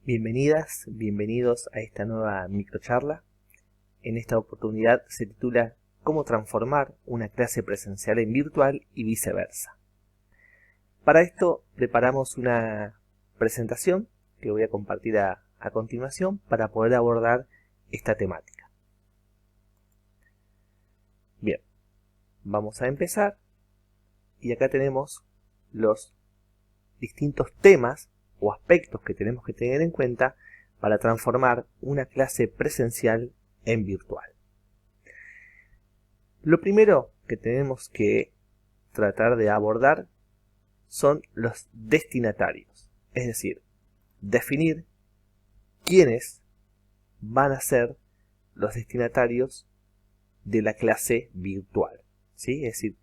Bienvenidas, bienvenidos a esta nueva microcharla. En esta oportunidad se titula ¿Cómo transformar una clase presencial en virtual y viceversa? Para esto preparamos una presentación que voy a compartir a continuación para poder abordar esta temática. Bien, vamos a empezar y acá tenemos los distintos temas o aspectos que tenemos que tener en cuenta para transformar una clase presencial en virtual. Lo primero que tenemos que tratar de abordar son los destinatarios, es decir, definir quiénes van a ser los destinatarios de la clase virtual, ¿sí? Es decir,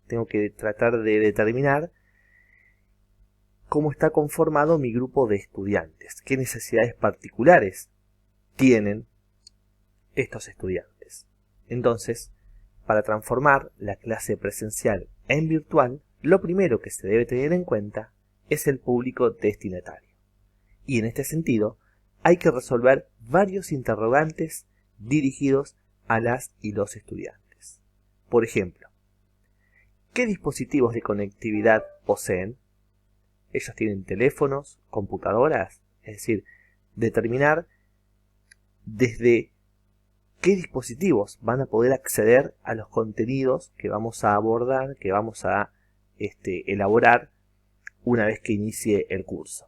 tengo que tratar de determinar cómo está conformado mi grupo de estudiantes, qué necesidades particulares tienen estos estudiantes. Entonces, para transformar la clase presencial en virtual, lo primero que se debe tener en cuenta es el público destinatario. Y en este sentido, hay que resolver varios interrogantes dirigidos a las y los estudiantes. Por ejemplo, ¿qué dispositivos de conectividad poseen? Ellos tienen teléfonos, computadoras, es decir, determinar desde qué dispositivos van a poder acceder a los contenidos que vamos a abordar, que vamos a elaborar una vez que inicie el curso.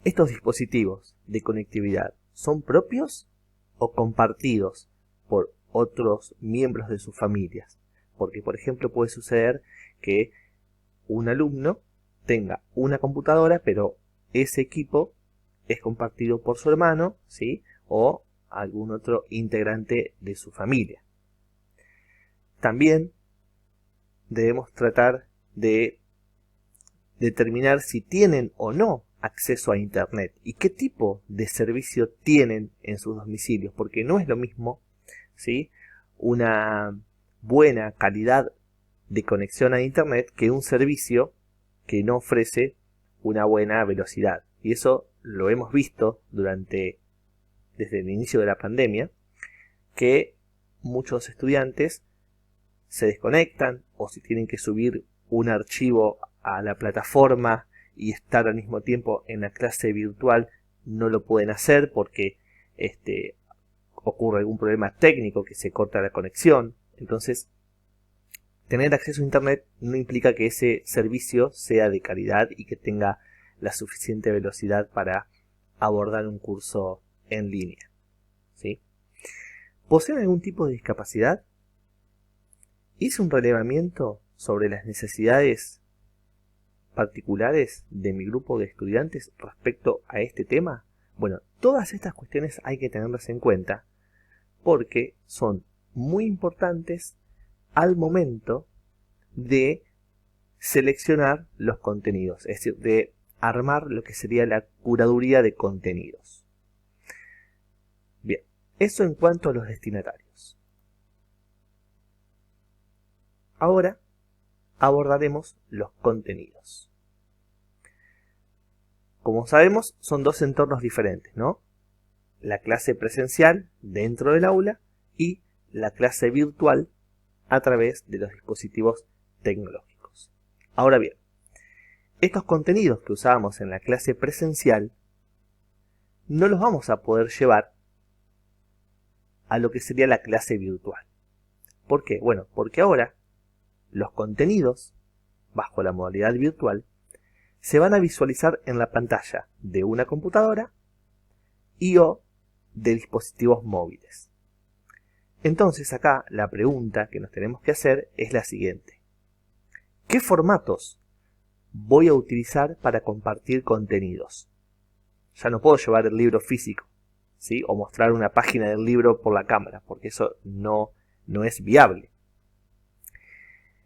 ¿Estos dispositivos de conectividad son propios o compartidos por otros miembros de sus familias? Porque, por ejemplo, puede suceder que un alumno tenga una computadora, pero ese equipo es compartido por su hermano, ¿sí? O algún otro integrante de su familia. También debemos tratar de determinar si tienen o no acceso a Internet y qué tipo de servicio tienen en sus domicilios, porque no es lo mismo, ¿sí?, una buena calidad de conexión a Internet que un servicio que no ofrece una buena velocidad. Y eso lo hemos visto desde el inicio de la pandemia, que muchos estudiantes se desconectan o si tienen que subir un archivo a la plataforma y estar al mismo tiempo en la clase virtual, no lo pueden hacer porque ocurre algún problema técnico que se corta la conexión. Entonces, tener acceso a Internet no implica que ese servicio sea de calidad y que tenga la suficiente velocidad para abordar un curso en línea, ¿sí? ¿Poseen algún tipo de discapacidad? ¿Hice un relevamiento sobre las necesidades particulares de mi grupo de estudiantes respecto a este tema? Bueno, todas estas cuestiones hay que tenerlas en cuenta porque son muy importantes al momento de seleccionar los contenidos, es decir, de armar lo que sería la curaduría de contenidos. Bien, eso en cuanto a los destinatarios. Ahora abordaremos los contenidos. Como sabemos, son dos entornos diferentes, ¿no? La clase presencial dentro del aula y la clase virtual a través de los dispositivos tecnológicos. Ahora bien, estos contenidos que usábamos en la clase presencial no los vamos a poder llevar a lo que sería la clase virtual. ¿Por qué? Bueno, porque ahora los contenidos, bajo la modalidad virtual, se van a visualizar en la pantalla de una computadora y o de dispositivos móviles. Entonces acá la pregunta que nos tenemos que hacer es la siguiente. ¿Qué formatos voy a utilizar para compartir contenidos? Ya no puedo llevar el libro físico, ¿sí?, o mostrar una página del libro por la cámara, porque eso no es viable.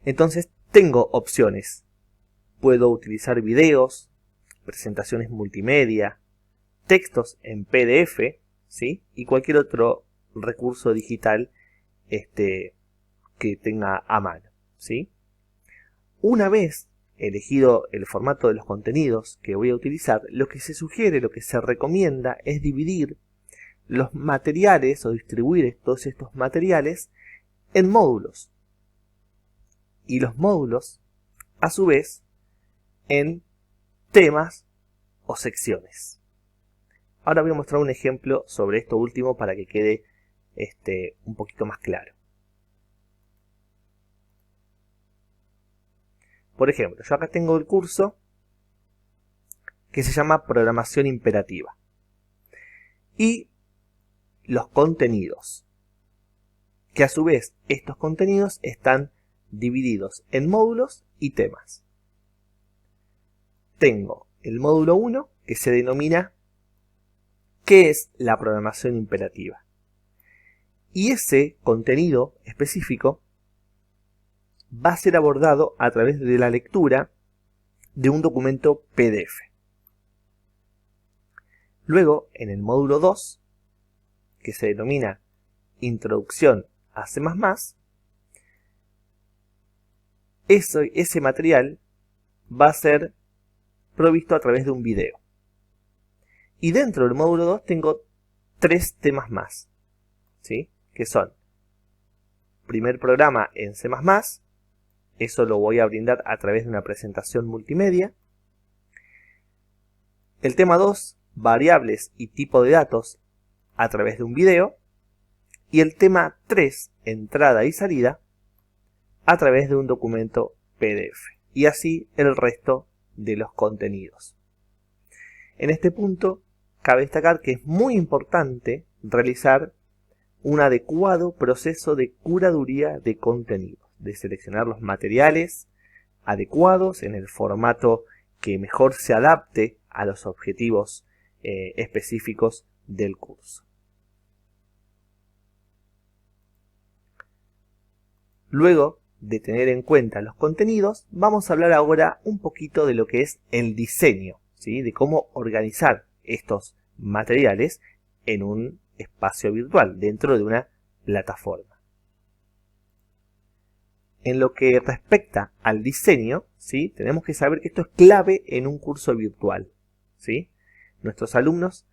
Entonces tengo opciones. Puedo utilizar videos, presentaciones multimedia, textos en PDF, ¿sí?, y cualquier otro recurso digital que tenga a mano, ¿sí? Una vez elegido el formato de los contenidos que voy a utilizar, lo que se sugiere, lo que se recomienda es dividir los materiales o distribuir todos estos materiales en módulos. Y los módulos, a su vez, en temas o secciones. Ahora voy a mostrar un ejemplo sobre esto último para que quede un poquito más claro. Por ejemplo, yo acá tengo el curso que se llama Programación Imperativa. Y los contenidos, que a su vez estos contenidos están divididos en módulos y temas. Tengo el módulo 1 que se denomina ¿qué es la programación imperativa? Y ese contenido específico va a ser abordado a través de la lectura de un documento PDF. Luego, en el módulo 2, que se denomina Introducción a C++, ese material va a ser provisto a través de un video. Y dentro del módulo 2 tengo 3 temas más, ¿sí? Que son primer programa en C++, eso lo voy a brindar a través de una presentación multimedia. El tema 2, variables y tipo de datos a través de un video. Y el tema 3, entrada y salida, a través de un documento PDF. Y así el resto de los contenidos. En este punto, cabe destacar que es muy importante realizar un adecuado proceso de curaduría de contenidos, de seleccionar los materiales adecuados en el formato que mejor se adapte a los objetivos específicos del curso. Luego de tener en cuenta los contenidos, vamos a hablar ahora un poquito de lo que es el diseño, ¿sí? De cómo organizar estos materiales en un espacio virtual, dentro de una plataforma. En lo que respecta al diseño, ¿sí? Tenemos que saber que esto es clave en un curso virtual, ¿sí? Nuestros alumnos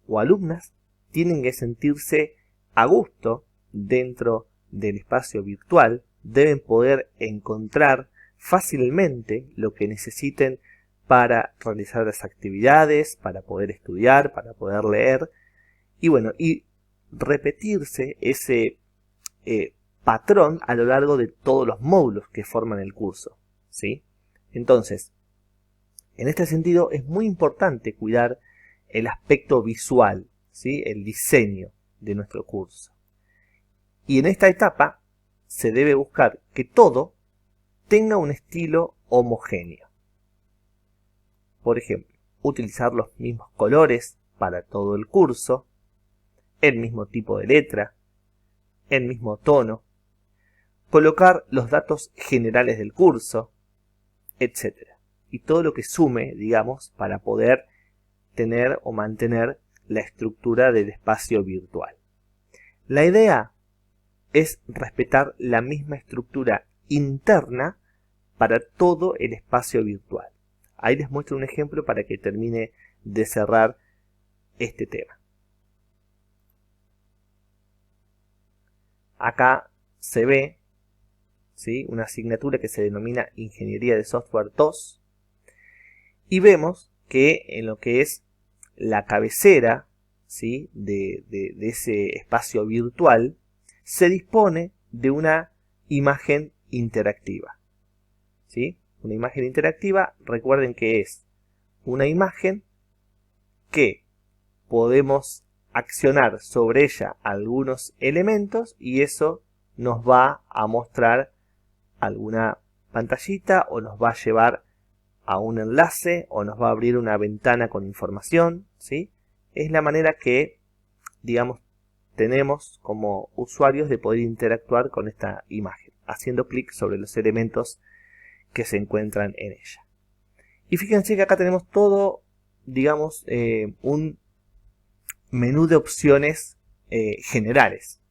o alumnas tienen que sentirse a gusto dentro del espacio virtual, deben poder encontrar fácilmente lo que necesiten para realizar las actividades, para poder estudiar, para poder leer, y bueno, y repetirse ese patrón a lo largo de todos los módulos que forman el curso, ¿sí? Entonces, en este sentido es muy importante cuidar el aspecto visual, ¿sí? El diseño de nuestro curso. Y en esta etapa se debe buscar que todo tenga un estilo homogéneo. Por ejemplo, utilizar los mismos colores para todo el curso, el mismo tipo de letra, el mismo tono, colocar los datos generales del curso, etc. Y todo lo que sume, digamos, para poder tener o mantener la estructura del espacio virtual. La idea es respetar la misma estructura interna para todo el espacio virtual. Ahí les muestro un ejemplo para que termine de cerrar este tema. Acá se ve, ¿sí?, una asignatura que se denomina Ingeniería de Software 2 y vemos que en lo que es la cabecera, ¿sí?, de ese espacio virtual se dispone de una imagen interactiva, ¿sí? Una imagen interactiva, recuerden que es una imagen que podemos accionar sobre ella algunos elementos y eso nos va a mostrar alguna pantallita o nos va a llevar a un enlace o nos va a abrir una ventana con información, ¿sí? Es la manera que, digamos, tenemos como usuarios de poder interactuar con esta imagen, haciendo clic sobre los elementos que se encuentran en ella. Y fíjense que acá tenemos todo, digamos, un menú de opciones generales.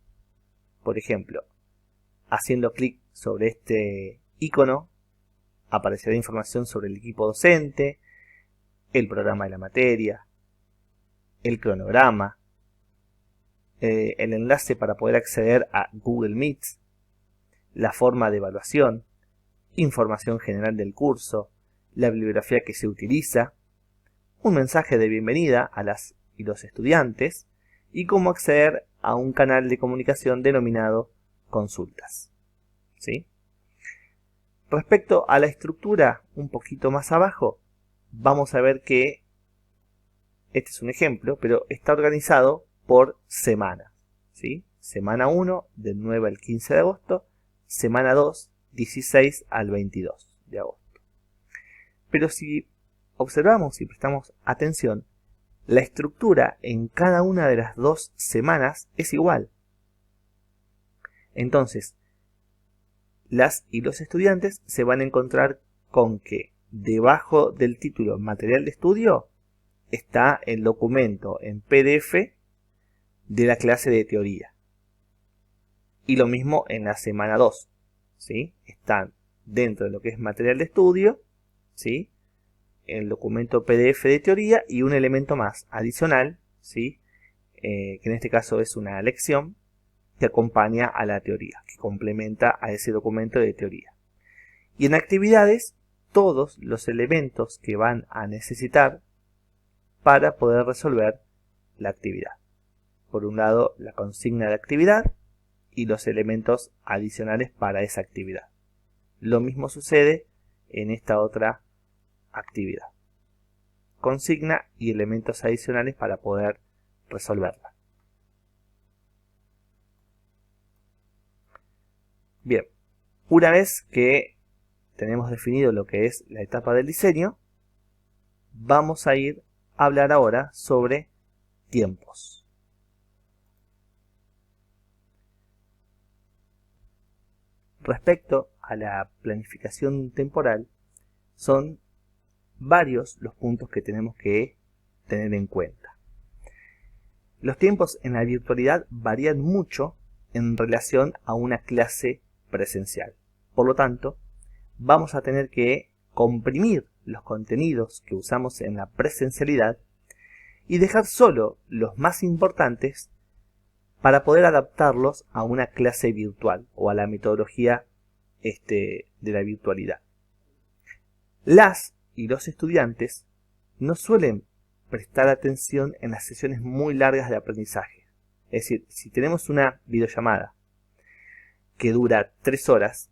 Por ejemplo, haciendo clic sobre este icono, aparecerá información sobre el equipo docente, el programa de la materia, el cronograma, el enlace para poder acceder a Google Meet, la forma de evaluación, información general del curso, la bibliografía que se utiliza, un mensaje de bienvenida a las y los estudiantes y cómo acceder a un canal de comunicación denominado consultas. ¿Sí? Respecto a la estructura, un poquito más abajo, vamos a ver que este es un ejemplo, pero está organizado por semana. ¿Sí? Semana 1, del 9 al 15 de agosto, semana 2, 16 al 22 de agosto. Pero si observamos y prestamos atención, la estructura en cada una de las dos semanas es igual. Entonces, las y los estudiantes se van a encontrar con que debajo del título material de estudio está el documento en PDF de la clase de teoría. Y lo mismo en la semana 2. ¿Sí? Están dentro de lo que es material de estudio, ¿sí? El documento PDF de teoría y un elemento más adicional, ¿sí? Que en este caso es una lección que acompaña a la teoría, que complementa a ese documento de teoría. Y en actividades, todos los elementos que van a necesitar para poder resolver la actividad. Por un lado, la consigna de actividad y los elementos adicionales para esa actividad. Lo mismo sucede en esta otra actividad. Consigna y elementos adicionales para poder resolverla. Bien, una vez que tenemos definido lo que es la etapa del diseño, vamos a ir a hablar ahora sobre tiempos. Respecto a la planificación temporal, son varios los puntos que tenemos que tener en cuenta. Los tiempos en la virtualidad varían mucho en relación a una clase presencial. Por lo tanto, vamos a tener que comprimir los contenidos que usamos en la presencialidad y dejar solo los más importantes para poder adaptarlos a una clase virtual o a la metodología de la virtualidad. Las y los estudiantes no suelen prestar atención en las sesiones muy largas de aprendizaje. Es decir, si tenemos una videollamada que dura 3 horas,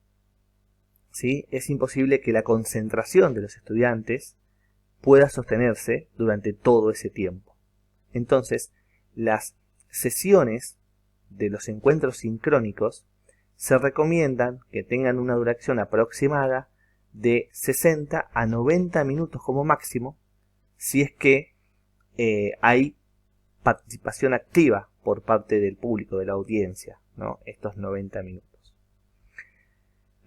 ¿sí? Es imposible que la concentración de los estudiantes pueda sostenerse durante todo ese tiempo. Entonces, las sesiones de los encuentros sincrónicos se recomiendan que tengan una duración aproximada de 60 a 90 minutos como máximo, si es que hay participación activa por parte del público, de la audiencia, ¿no? Estos 90 minutos.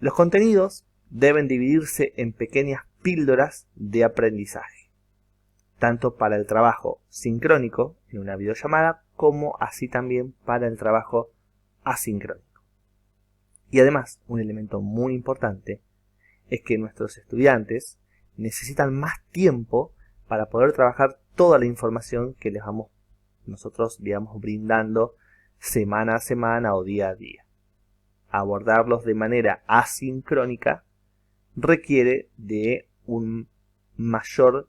Los contenidos deben dividirse en pequeñas píldoras de aprendizaje, tanto para el trabajo sincrónico en una videollamada como así también para el trabajo asincrónico. Y además, un elemento muy importante es que nuestros estudiantes necesitan más tiempo para poder trabajar toda la información que les vamos nosotros, digamos, brindando semana a semana o día a día. Abordarlos de manera asincrónica requiere de un mayor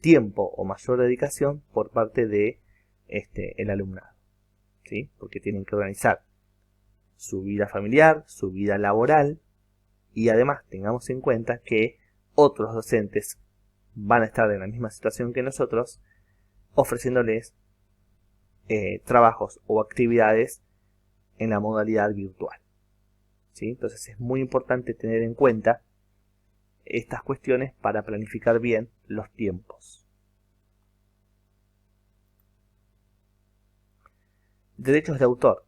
tiempo o mayor dedicación por parte de el alumnado, ¿sí? Porque tienen que organizar su vida familiar, su vida laboral, y además tengamos en cuenta que otros docentes van a estar en la misma situación que nosotros, ofreciéndoles trabajos o actividades en la modalidad virtual, ¿sí? Entonces es muy importante tener en cuenta estas cuestiones para planificar bien los tiempos. Derechos de autor.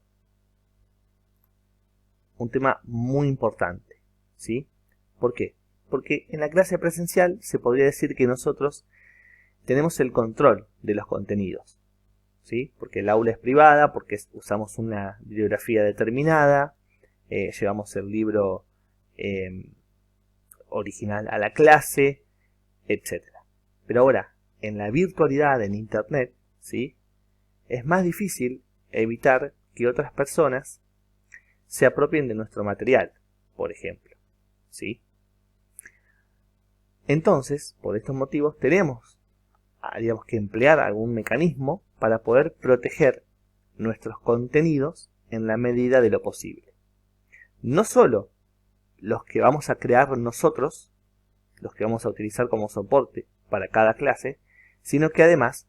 Un tema muy importante, ¿sí? ¿Por qué? Porque en la clase presencial se podría decir que nosotros tenemos el control de los contenidos, ¿sí? Porque el aula es privada, porque usamos una bibliografía determinada, llevamos el libro original a la clase, etc. Pero ahora, en la virtualidad, en Internet, ¿sí?, es más difícil evitar que otras personas se apropien de nuestro material, por ejemplo, ¿sí? Entonces, por estos motivos, tenemos, digamos, que emplear algún mecanismo para poder proteger nuestros contenidos en la medida de lo posible. No solo los que vamos a crear nosotros, los que vamos a utilizar como soporte para cada clase, sino que además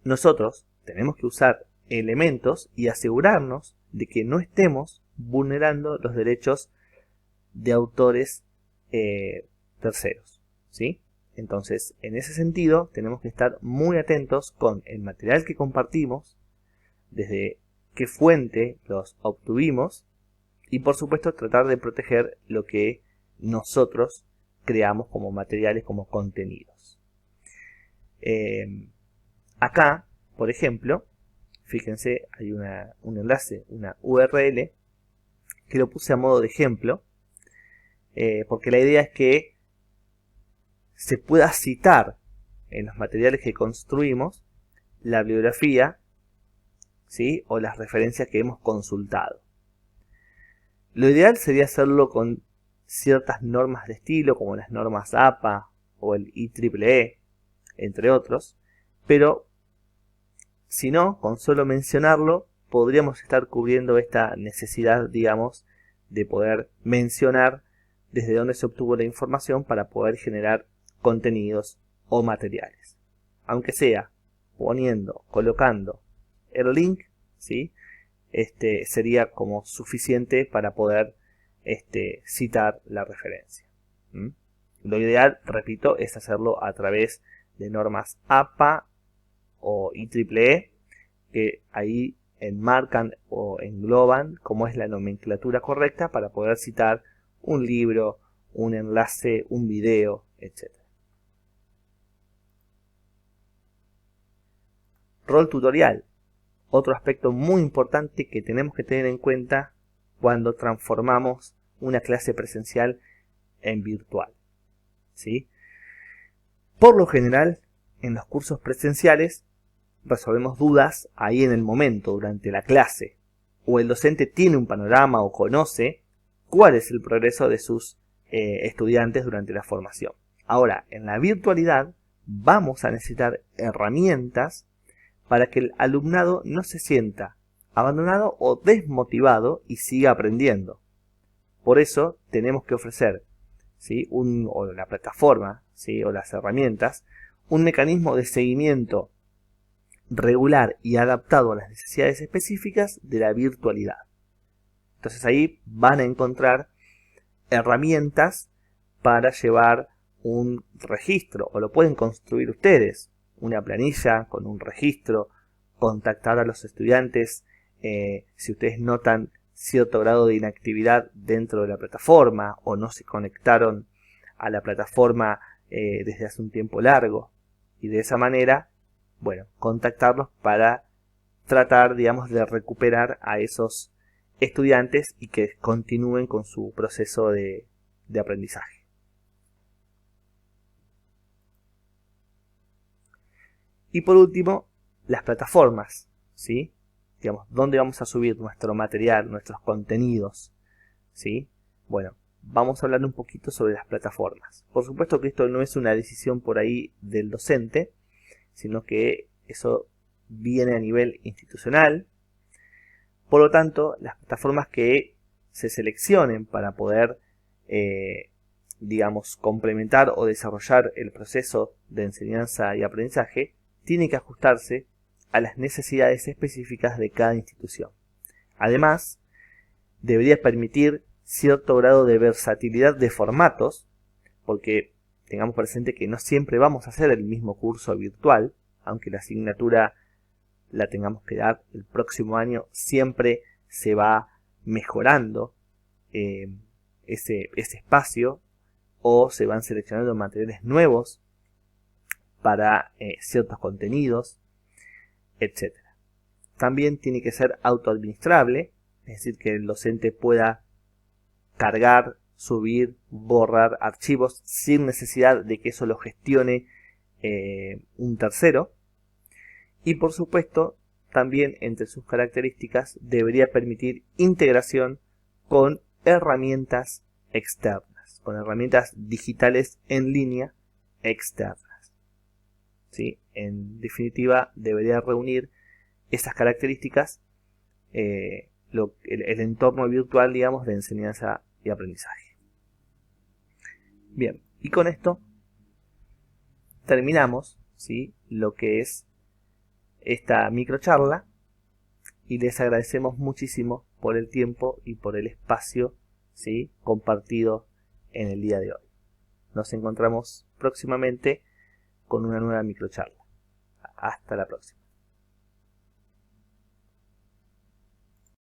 nosotros tenemos que usar elementos y asegurarnos de que no estemos vulnerando los derechos de autores terceros, ¿sí? Entonces, en ese sentido, tenemos que estar muy atentos con el material que compartimos, desde qué fuente los obtuvimos, y por supuesto tratar de proteger lo que nosotros creamos como materiales, como contenidos. Acá, por ejemplo, fíjense, hay un enlace, una URL, que lo puse a modo de ejemplo, porque la idea es que se pueda citar en los materiales que construimos la bibliografía, ¿sí?, o las referencias que hemos consultado. Lo ideal sería hacerlo con ciertas normas de estilo, como las normas APA o el IEEE, entre otros, pero si no, con solo mencionarlo, podríamos estar cubriendo esta necesidad, digamos, de poder mencionar desde dónde se obtuvo la información para poder generar contenidos o materiales. Aunque sea colocando el link, ¿sí?, sería como suficiente para poder citar la referencia. Lo ideal, repito, es hacerlo a través de normas APA o IEEE, que ahí enmarcan o engloban cómo es la nomenclatura correcta para poder citar un libro, un enlace, un video, etc. Rol tutorial. Otro aspecto muy importante que tenemos que tener en cuenta cuando transformamos una clase presencial en virtual, ¿sí? Por lo general, en los cursos presenciales resolvemos dudas ahí en el momento, durante la clase, o el docente tiene un panorama o conoce cuál es el progreso de sus estudiantes durante la formación. Ahora, en la virtualidad vamos a necesitar herramientas para que el alumnado no se sienta abandonado o desmotivado y siga aprendiendo. Por eso tenemos que ofrecer, ¿sí?, o la plataforma, ¿sí?, o las herramientas, un mecanismo de seguimiento regular y adaptado a las necesidades específicas de la virtualidad. Entonces ahí van a encontrar herramientas para llevar un registro, o lo pueden construir ustedes, una planilla con un registro, contactar a los estudiantes si ustedes notan cierto grado de inactividad dentro de la plataforma o no se conectaron a la plataforma desde hace un tiempo largo, y de esa manera, bueno, contactarlos para tratar, digamos, de recuperar a esos estudiantes y que continúen con su proceso de aprendizaje. Y por último, las plataformas, ¿sí? Digamos, ¿dónde vamos a subir nuestro material, nuestros contenidos? ¿Sí? Bueno, vamos a hablar un poquito sobre las plataformas. Por supuesto que esto no es una decisión por ahí del docente, sino que eso viene a nivel institucional. Por lo tanto, las plataformas que se seleccionen para poder, digamos, complementar o desarrollar el proceso de enseñanza y aprendizaje, tiene que ajustarse a las necesidades específicas de cada institución. Además, debería permitir cierto grado de versatilidad de formatos, porque tengamos presente que no siempre vamos a hacer el mismo curso virtual, aunque la asignatura la tengamos que dar el próximo año, siempre se va mejorando ese espacio, o se van seleccionando materiales nuevos para ciertos contenidos, etc. También tiene que ser autoadministrable, es decir, que el docente pueda cargar subir, borrar archivos sin necesidad de que eso lo gestione un tercero. Y por supuesto, también entre sus características debería permitir integración con herramientas externas, con herramientas digitales en línea externas. ¿Sí? En definitiva, debería reunir esas características, el entorno virtual, digamos, de enseñanza y aprendizaje. Bien, y con esto terminamos, ¿sí?, lo que es esta microcharla, y les agradecemos muchísimo por el tiempo y por el espacio, ¿sí?, compartido en el día de hoy. Nos encontramos próximamente con una nueva microcharla. Hasta la próxima.